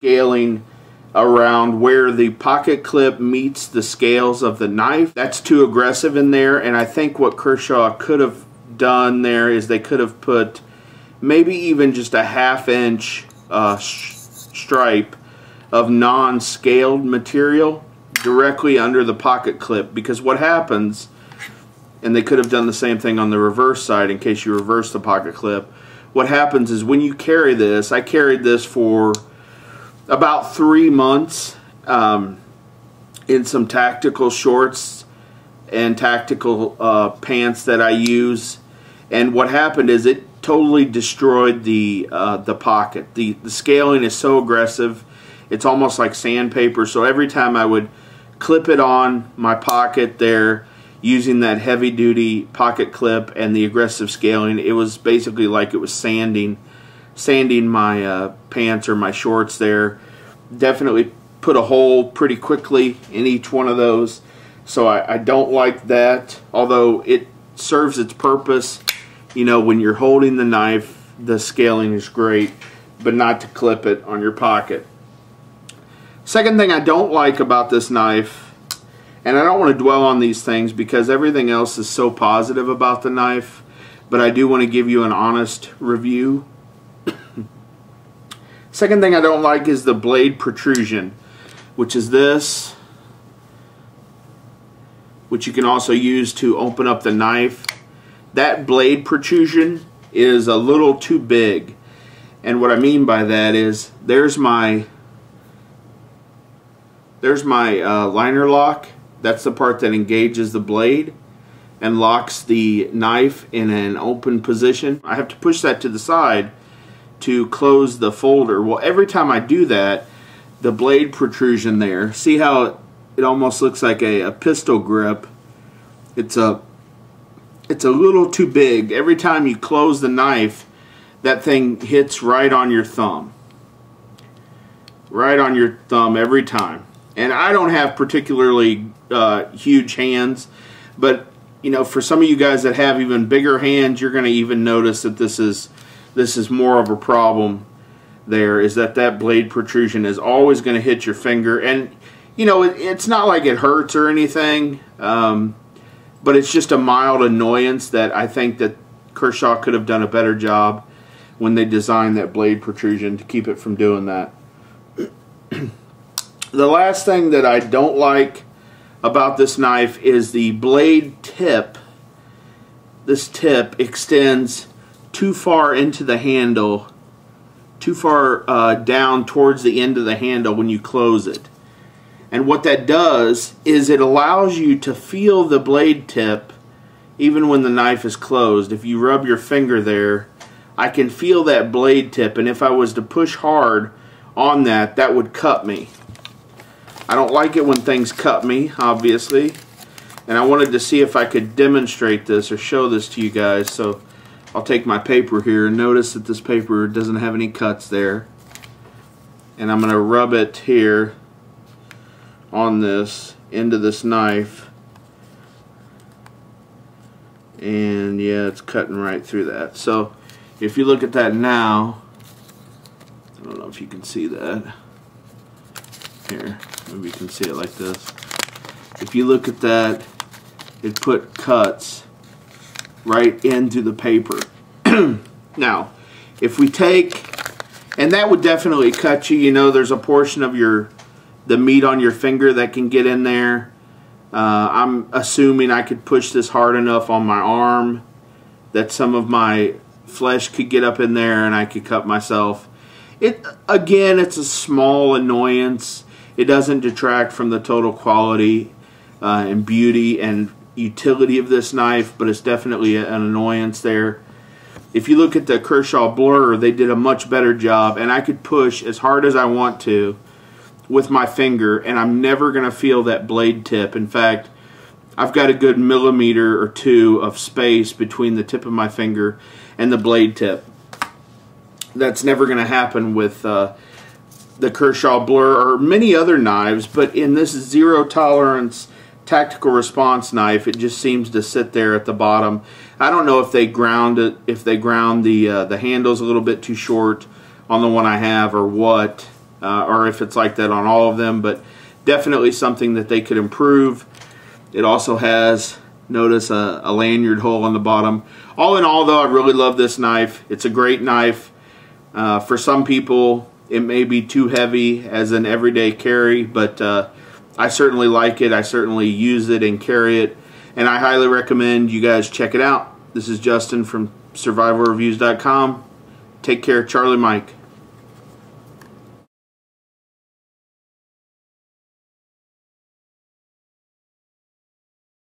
scaling around where the pocket clip meets the scales of the knife. That's too aggressive in there, and I think what Kershaw could have done there is they could have put maybe even just a ½ inch stripe of non-scaled material directly under the pocket clip, because what happens, and they could have done the same thing on the reverse side in case you reverse the pocket clip, what happens is when you carry this, I carried this for about 3 months in some tactical shorts and tactical pants that I use, and what happened is it totally destroyed the pocket. The scaling is so aggressive, it's almost like sandpaper. So every time I would clip it on my pocket there using that heavy duty pocket clip and the aggressive scaling, it was basically like it was sanding my pants or my shorts there. Definitely put a hole pretty quickly in each one of those, so I don't like that, although it serves its purpose. You know, when you're holding the knife, the scaling is great, but not to clip it on your pocket. Second thing I don't like about this knife, and I don't want to dwell on these things because everything else is so positive about the knife, but I do want to give you an honest review. Second thing I don't like is the blade protrusion, which is this, which you can also use to open up the knife. That blade protrusion is a little too big, and what I mean by that is there's my liner lock. That's the part that engages the blade and locks the knife in an open position. I have to push that to the side to close the folder. Well, every time I do that, the blade protrusion there, see how it almost looks like a pistol grip? It's a little too big. Every time you close the knife, that thing hits right on your thumb. Right on your thumb every time. And I don't have particularly huge hands, but you know, for some of you guys that have even bigger hands, you're going to even notice that this is more of a problem. There is that blade protrusion is always going to hit your finger, and you know, it's not like it hurts or anything, but it's just a mild annoyance that I think that Kershaw could have done a better job when they designed that blade protrusion to keep it from doing that. The last thing that I don't like about this knife is the blade tip. This tip extends too far into the handle, too far down towards the end of the handle when you close it. And what that does is it allows you to feel the blade tip even when the knife is closed. If you rub your finger there, I can feel that blade tip, and if I was to push hard on that, that would cut me. I don't like it when things cut me, obviously, and I wanted to see if I could demonstrate this or show this to you guys. So I'll take my paper here, and notice that this paper doesn't have any cuts there, and I'm going to rub it here on this into this knife, and yeah, it's cutting right through that. So if you look at that now, I don't know if you can see that here, maybe you can see it like this. If you look at that, it put cuts right into the paper. Now if we take, and that would definitely cut you, you know, there's a portion of the meat on your finger that can get in there. I'm assuming I could push this hard enough on my arm that some of my flesh could get up in there and I could cut myself. Again, it's a small annoyance. It doesn't detract from the total quality and beauty and utility of this knife, but it's definitely an annoyance there. If you look at the Kershaw Blur, they did a much better job, and I could push as hard as I want to with my finger, and I'm never going to feel that blade tip. In fact, I've got a good millimeter or two of space between the tip of my finger and the blade tip. That's never going to happen with the Kershaw Blur or many other knives, but in this zero tolerance tactical response knife, it just seems to sit there at the bottom. I don't know if they ground it, if they ground the handles a little bit too short on the one I have or what, or if it's like that on all of them, but definitely something that they could improve. It also has, notice, a lanyard hole on the bottom. All in all, though, I really love this knife. It's a great knife. For some people, it may be too heavy as an everyday carry, but I certainly like it. I certainly use it and carry it, and I highly recommend you guys check it out. This is Justin from SurvivalReviews.com. Take care, Charlie Mike.